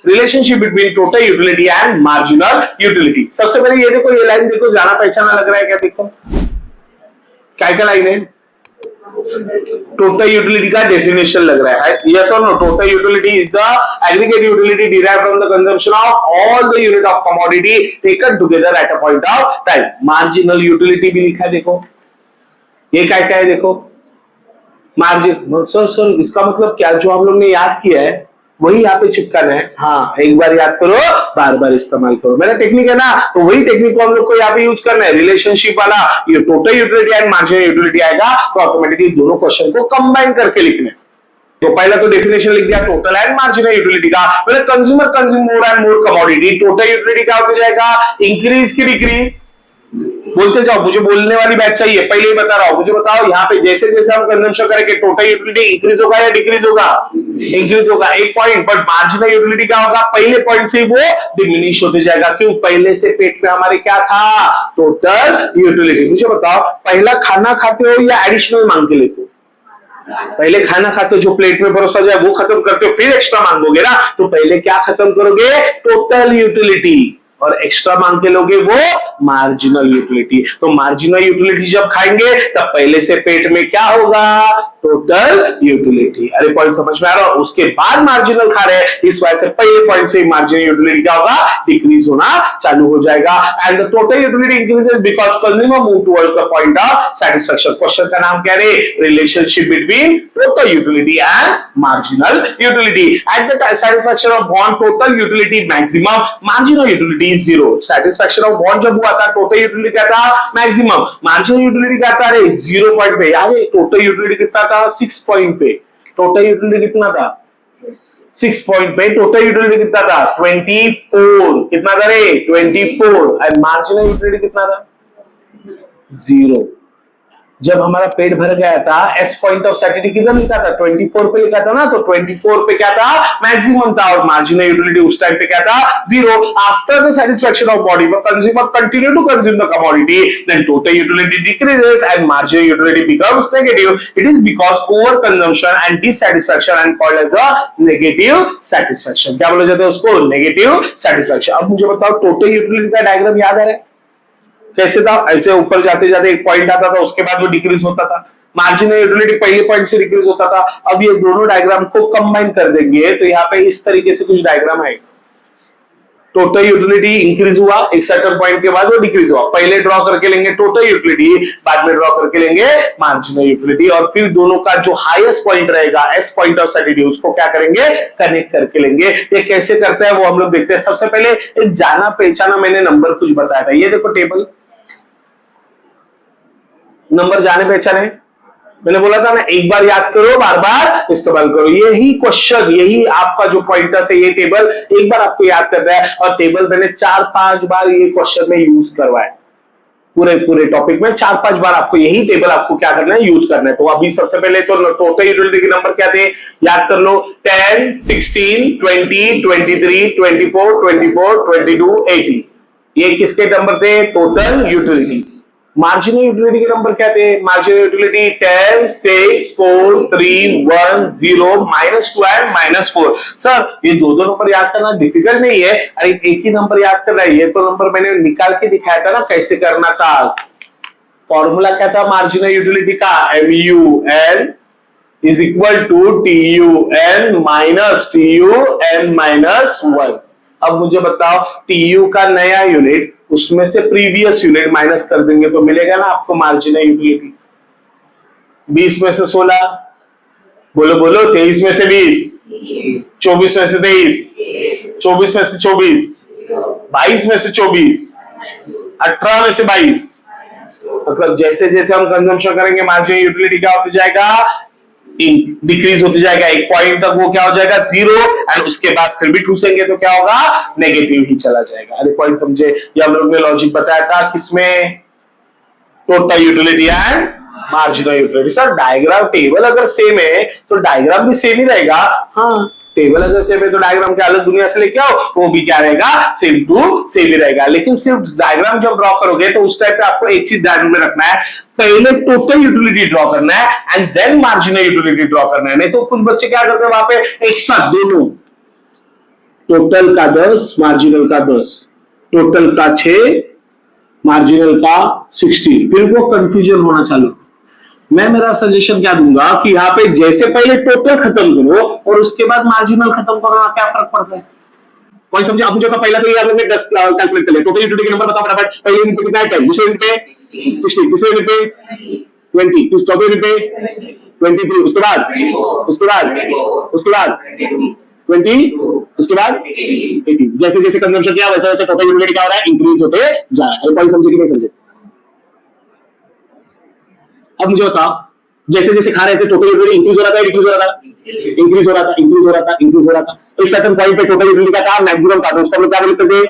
Relationship between total utility and marginal utility. सबसे पहले ये देखो, ये लाइन देखो, जाना पहचाना लग रहा है क्या? देखो क्या लाइन है? टोटल यूटिलिटी का डेफिनेशन लग रहा है। यस और no? Total utility is the aggregate utility derived from the consumption of all the unit of commodity taken together at a point of time. Marginal utility भी लिखा है, देखो ये क्या क्या है, देखो मार्जिन। सर इसका मतलब क्या? जो हम लोग ने याद किया है वही यहाँ पे चिपकाना है। हाँ, एक बार याद करो, बार बार इस्तेमाल करो। मेरा टेक्निक है ना, तो वही टेक्निक को हम लोग को यहाँ पे यूज करना है। रिलेशनशिप वाला ये total utility and marginal utility आएगा तो ऑटोमेटिकली दोनों क्वेश्चन को कंबाइन करके लिखने। तो पहला तो डेफिनेशन लिख दिया टोटल एंड मार्जिनल यूटिलिटी का। पहले consumer consume more and more commodity, total utility क्या हो जाएगा? इंक्रीज की डिक्रीज? बोलते जाओ, मुझे बोलने वाली बात चाहिए, पहले ही बता रहा हूं। मुझे बताओ यहाँ पे जैसे जैसे हम कंजम्पशन करेंगे टोटल यूटिलिटी इंक्रीज होगा या डिक्रीज होगा? इंक्रीज होगा, एक पॉइंट। बट मार्जिनल यूटिलिटी क्या होगा? पहले पॉइंट से वो डिमिनिश होते जाएगा। क्यों? पहले से पेट में हमारे क्या था? Total utility. मुझे बताओ, पहला खाना खाते हो या एडिशनल मांग के लेते हो? पहले खाना खाते हो, जो प्लेट में परोसा जाए वो खत्म करते हो, फिर एक्स्ट्रा मांगोगे ना। तो पहले क्या खत्म करोगे? टोटल यूटिलिटी, और एक्स्ट्रा मांग के लोगे वो मार्जिनल यूटिलिटी। तो मार्जिनल यूटिलिटी जब खाएंगे तब पहले से पेट में क्या होगा? Total utility. अरे पॉइंट समझ में आ रहा है? उसके बाद मार्जिनल खा रहे हैं, इस वजह से पहले पॉइंट से मार्जिनल यूटिलिटी क्या होगा? डिक्रीज होना चालू हो जाएगा। And the total utility increases because consumer move towards the point of satisfaction. Question का नाम क्या है? Relationship between total utility and marginal utility. At the satisfaction of one total utility maximum, marginal utility is zero। satisfaction of bond जब हुआ था total utility क्या था? Maximum. Marginal utility क्या था? 0 पॉइंट पे। याद है टोटल यूटिलिटी कितना था? 6 पॉइंट पे। टोटल यूटिलिटी कितना था? 6 पॉइंट पे। टोटल यूटिलिटी कितना था? 24। कितना था रे? 24। और मार्जिनल यूटिलिटी कितना था? 0। जब हमारा पेट भर गया था, एस पॉइंट ऑफ सैटिस्फैक्शन किधर लिखा था? 24 पे लिखा था ना। तो 24 पे क्या था? मैक्सिमम था। और मार्जिनल यूटिलिटी उस टाइम पे क्या था? 0। After the satisfaction of body consumer continue to consume the commodity, then total utility decreases and marginal utility becomes negative. It is because over consumption and dissatisfaction and called as a negative satisfaction. क्या बोला जाता है उसको? Negative satisfaction. अब मुझे बताओ, total utility का diagram याद आ रहा है? कैसे था? ऐसे ऊपर जाते जाते एक पॉइंट आता था, उसके बाद वो डिक्रीज होता था। मार्जिनल यूटिलिटी पहले पॉइंट से डिक्रीज होता था। अब ये दोनों डायग्राम को कंबाइन कर देंगे तो यहाँ पे इस तरीके से कुछ डायग्राम आएगा। टोटल यूटिलिटी इंक्रीज हुआ, एक सर्टेन पॉइंट के बाद वो डिक्रीज हुआ। पहले ड्रॉ करके लेंगे टोटल यूटिलिटी, बाद में ड्रॉ करके लेंगे मार्जिनल यूटिलिटी, और फिर दोनों का जो हाईएस्ट पॉइंट रहेगा, एस पॉइंट ऑफ सैटिस्फैक्शन, उसको क्या करेंगे? कनेक्ट करके लेंगे। ये कैसे करते हैं वो हम लोग देखते हैं। सबसे पहले एक जाना पहचाना मैंने नंबर कुछ बताया था। ये देखो टेबल, नंबर जाने पहचाने मैंने बोला था ना, एक बार याद करो, बार बार इस्तेमाल करो। यही क्वेश्चन, यही आपका जो पॉइंटर्स है, ये टेबल एक बार आपको याद करना है। और टेबल मैंने 4-5 बार ये क्वेश्चन में यूज करवाया। पूरे टॉपिक में 4-5 बार आपको यही टेबल आपको क्या करना है? यूज करना है। तो अभी सबसे पहले तो टोटल यूटिलिटी के नंबर क्या थे? याद कर लो, 10, 16, 20, 23, 24, 24, 22, 18। ये किसके नंबर थे? Total utility. मार्जिनल यूटिलिटी के नंबर क्या थे? Marginal utility 10, 6, 4, 3, 1, 0, -2 and -4। सर ये दो नंबर याद करना डिफिकल्ट नहीं है, अरे एक ही नंबर याद करना है। ये तो नंबर मैंने निकाल के दिखाया था ना कैसे करना था। फॉर्मूला क्या था मार्जिनल यूटिलिटी का? MUN is equal to TUN minus TUN minus 1। अब मुझे बताओ, TU का नया यूनिट, उसमें से प्रीवियस यूनिट माइनस कर देंगे तो मिलेगा ना आपको मार्जिनल यूटिलिटी। 20 में से 16, बोलो बोलो, 23 में से 20, 24 में से 23, 24 में से 24, 22 में से 24, 18 में से 22। मतलब जैसे जैसे हम कंजम्पशन करेंगे मार्जिनल यूटिलिटी क्या होता जाएगा? डिक्रीज होती जाएगा। एक पॉइंट तक वो क्या हो जाएगा? 0। एंड उसके बाद फिर भी ठूसेंगे तो क्या होगा? नेगेटिव ही चला जाएगा। अरे पॉइंट समझे? ये हम लोग ने लॉजिक बताया था किसमें? Total utility and marginal utility. Sir diagram, table अगर सेम है तो डायग्राम भी सेम ही रहेगा। हाँ, टेबल अगर सेम है तो डायग्राम के अलग दुनिया से लेके आओ, वो भी क्या रहेगा? सेम टू सेम ही रहेगा। लेकिन सिर्फ डायग्राम जब ड्रॉ करोगे तो उस टाइप पे आपको एक चीज ध्यान में रखना है, पहले टोटल यूटिलिटी ड्रॉ करना है and then marginal utility draw करना है। नहीं तो कुछ बच्चे क्या करते हैं वहां पे एक साथ दोनों टोटल का 10, मार्जिनल का 10, टोटल का 6, मार्जिनल का 16, फिर वो कंफ्यूजन होना चालू। मैं मेरा सजेशन क्या दूंगा कि यहाँ पे जैसे पहले टोटल खत्म करो और उसके बाद मार्जिनल खत्म करो, क्या फर्क पड़ता है? कोई समझे? अब मुझे तो पहला तो ये याद है 10 कैलकुलेट कर ले, टोटल यूटिलिटी के नंबर बताओ फटाफट। पहले यूनिट पे कितना है 10, दूसरे यूनिट पे 16, तीसरे यूनिट पे 20, चौथे यूनिट पे 23, उसके बाद 20, उसके बाद 80। जैसे जैसे कंजम्पशन किया वैसे वैसे टोटल यूटिलिटी क्या हो रहा है, इंक्रीज होते जा रहा है। कोई समझे कि नहीं समझे? अब मुझे बताओ, जैसे जैसे खा रहे थे टोटल यूटिलिटी इंक्रीज हो रहा था, डिक्रीज हो रहा था? इंक्रीज हो रहा था, इंक्रीज हो रहा था, इंक्रीज हो रहा था। एक सर्टेन पॉइंट पे टोटल यूटिलिटी का था, मैक्सिमम था, तो उसको हम लोग क्या बोलते थे?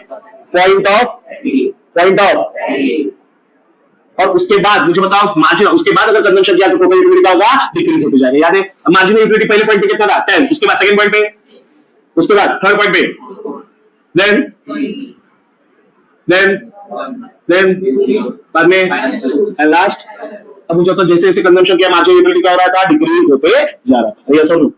Point of. और उसके बाद मुझे बताओ मार्जिन, उसके बाद अगर कंजम्पशन किया तो टोटल यूटिलिटी क्या होगा? डिक्रीज होते जाएगा। याद है? मार्जिनल यूटिलिटी पहले पॉइंट पे कितना था? 10, उसके बाद सेकंड पॉइंट पे, उसके बाद थर्ड पॉइंट पे, देन बाद में एंड लास्ट। अब मुझे तो जैसे जैसे कंजम्पशन किया मार्जिनल यूटिलिटी क्या हो रहा था? डिक्रीज होते जा रहा था। यस और नो?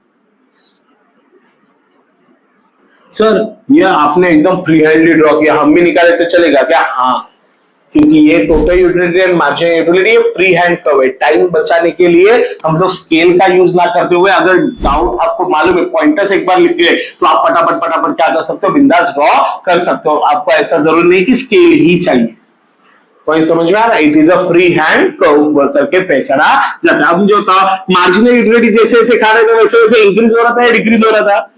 सर ये आपने एकदम फ्री हैंडली ड्रॉ किया, हम भी निकाले तो चलेगा क्या? हाँ, क्योंकि ये total utility and marginal utility free hand curve है। टाइम बचाने के लिए हम लोग स्केल का यूज ना करते हुए, अगर डाउट आपको मालूम है पॉइंटर्स एक बार लिख के तो आप फटाफट फटाफट क्या कर सकते हो? बिंदास ड्रॉ कर सकते हो। आपको ऐसा जरूरी नहीं कि स्केल ही चाहिए। पॉइंट समझ में आ रहा है? It is a free hand curve करके पहचाना जाता है। अब जो था मार्जिनल यूटिलिटी जैसे जैसे खा रहे थे वैसे वैसे इंक्रीज हो रहा था या डिक्रीज हो रहा था?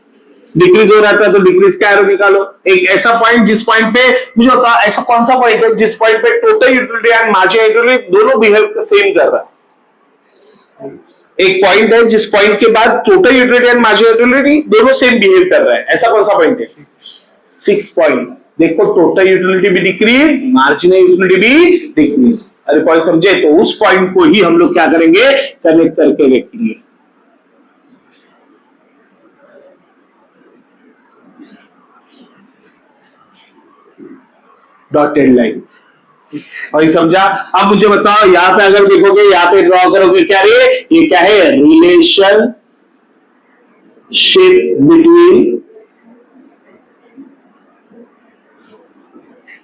डिक्रीज हो रहा था, तो डिक्रीज का एरो निकालो। एक ऐसा पॉइंट जिस पॉइंट पे मुझे होता, ऐसा कौन सा पॉइंट है जिस पॉइंट पे total utility and marginal utility दोनों बिहेव सेम कर रहा है? एक पॉइंट है जिस पॉइंट के बाद total utility and marginal utility दोनों सेम बिहेव कर रहा है, ऐसा कौन सा पॉइंट है? 6 पॉइंट। देखो टोटल यूटिलिटी भी डिक्रीज, मार्जिनल यूटिलिटी भी डिक्रीज। अरे पॉइंट समझे? तो उस पॉइंट को ही हम लोग क्या करेंगे? कनेक्ट करके लिखेंगे। Dotted line. और समझा? अब मुझे बताओ यहां पे अगर देखोगे, यहां पे ड्रॉ करोगे, क्या रे? ये क्या है? रिलेशनशिप बिटवीन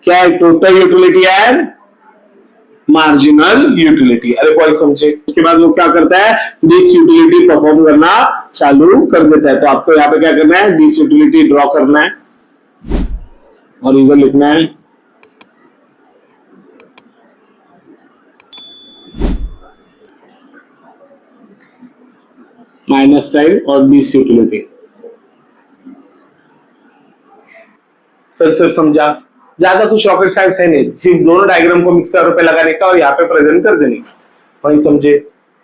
क्या है? Total utility and marginal utility. अरे पॉइंट समझे? उसके बाद वो क्या करता है? दिस यूटिलिटी परफॉर्म करना चालू कर देता है। तो आपको यहाँ पे क्या करना है? दिस यूटिलिटी ड्रॉ करना है और इधर लिखना है माइनस साइन और दिस यूटिलिटी। फिर सिर्फ समझा? ज्यादा कुछ रॉकेट साइंस है नहीं, सिर्फ दोनों डायग्राम को मिक्सर पे लगाने का और यहाँ पे प्रेजेंट कर देने का। पॉइंट समझे?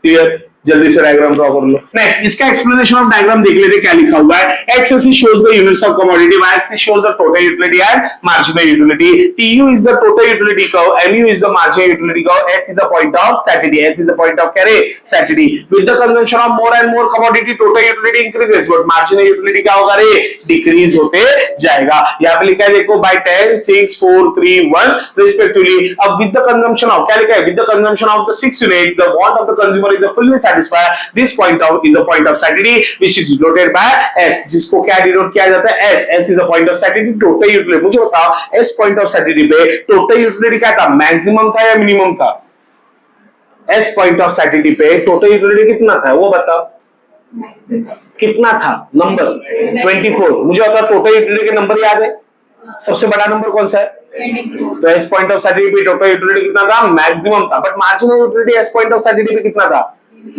क्लियर? जल्दी से डायग्राम ड्रॉ कर लो। नेक्स्ट इसका एक्सप्लेनेशन ऑफ डायग्राम देख लेते क्या लिखा हुआ है। X axis shows the units of commodity, Y axis shows the total utility and marginal utility, TU is the total utility curve, MU is the marginal utility curve, S is the point of satiety, S is the point of क्या रे? Satiety. With the consumption of more and more commodity total utility increases, but marginal utility क्या होगा रे? Decrease होते जाएगा। यहाँ पे लिखा है देखो बाय 10, 6, 4, 3, 1 रिस्पेक्टिवली। अब विद द कंजम्पशन ऑफ क्या लिखा है? With the consumption of the 6 unit the want of the consumer is fully satisfied, this point of is a point of satisty which is denoted by S, जिसको क्या denote किया जाता है? S। S is a point of satisty total utility. मुझे बताओ S point of satisty पे total utility क्या था? मैक्सिमम था या मिनिमम था? S point of satisty पे टोटल यूटिलिटी कितना था वो बताओ? कितना था नंबर? 24। मुझे बताओ टोटल यूटिलिटी के नंबर याद है? सबसे बड़ा नंबर कौन सा है? तो एस पॉइंट ऑफ सैटिडी पे टोटल यूटिलिटी कितना था? मैक्सिमम था। But marginal utility S point of satiety पे कितना था?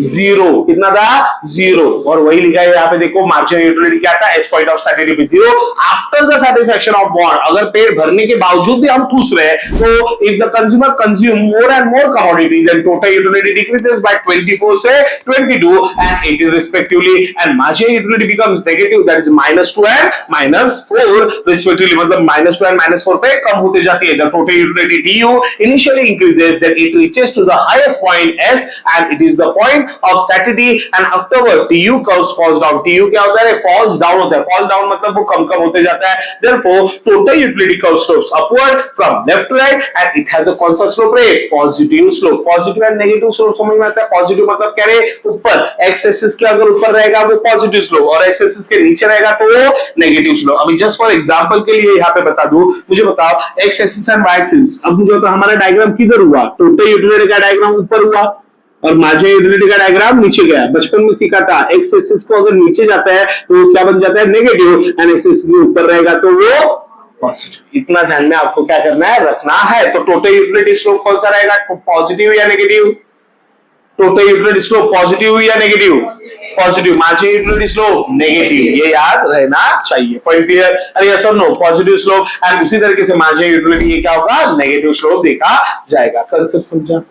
0। कितना था? 0। और वही लिखा है यहाँ पे देखो मार्जिनल यूटिलिटी क्या था? एस पॉइंट ऑफ सैटिडी पे 0 after the satisfaction of want. अगर पेट भरने के बावजूद भी हम ठूस रहे हैं तो if the consumer consume more and more commodity then total utility decreases by 24 से 22 and 18 respectively, and marginal utility becomes negative, that is -2 and -4 respectively. मतलब -2 एंड -4 पे कम होते जाती है। The total utility TU initially increases, then it reaches to the highest point S and it is the point point of satiety and afterward TU curves falls down. TU क्या होता है? Falls down होता है। Fall down मतलब वो कम कम होते जाता है। Therefore total utility curve slopes upward from left to right and it has a कौन सा स्लोप रे? Positive slope. Positive and negative slope समझ में आता है? पॉजिटिव मतलब क्या रे? ऊपर, एक्स एक्सिस के अगर ऊपर रहेगा वो पॉजिटिव स्लोप और एक्स एक्सिस के नीचे रहेगा तो वो नेगेटिव स्लोप। अभी जस्ट फॉर एग्जांपल के लिए यहां पे बता दूं, मुझे बताओ X axis and Y axis. अब मुझे तो हमारा डायग्राम किधर हुआ? टोटल यूटिलिटी का डायग्राम ऊपर हुआ और मार्जिनल यूटिलिटी का डायग्राम नीचे गया। बचपन में सीखा था एक्स एक्सिस को अगर नीचे जाता है तो क्या बन जाता है? नेगेटिव, एंड एक्स एक्सिस के ऊपर रहेगा तो वो पॉजिटिव। इतना ध्यान में आपको क्या करना है? रखना है। तो टोटल यूटिलिटी स्लोप कौन सा रहेगा? पॉजिटिव या negative? Total utility slope positive या negative? Positive. Marginal utility slope negative. ये याद रहना चाहिए। Point clear? अरे यस और नो? पॉजिटिव स्लोप एंड उसी तरीके से मार्जिनल यूटिलिटी ये क्या होगा? नेगेटिव स्लोप देखा जाएगा। कंसेप्ट समझा?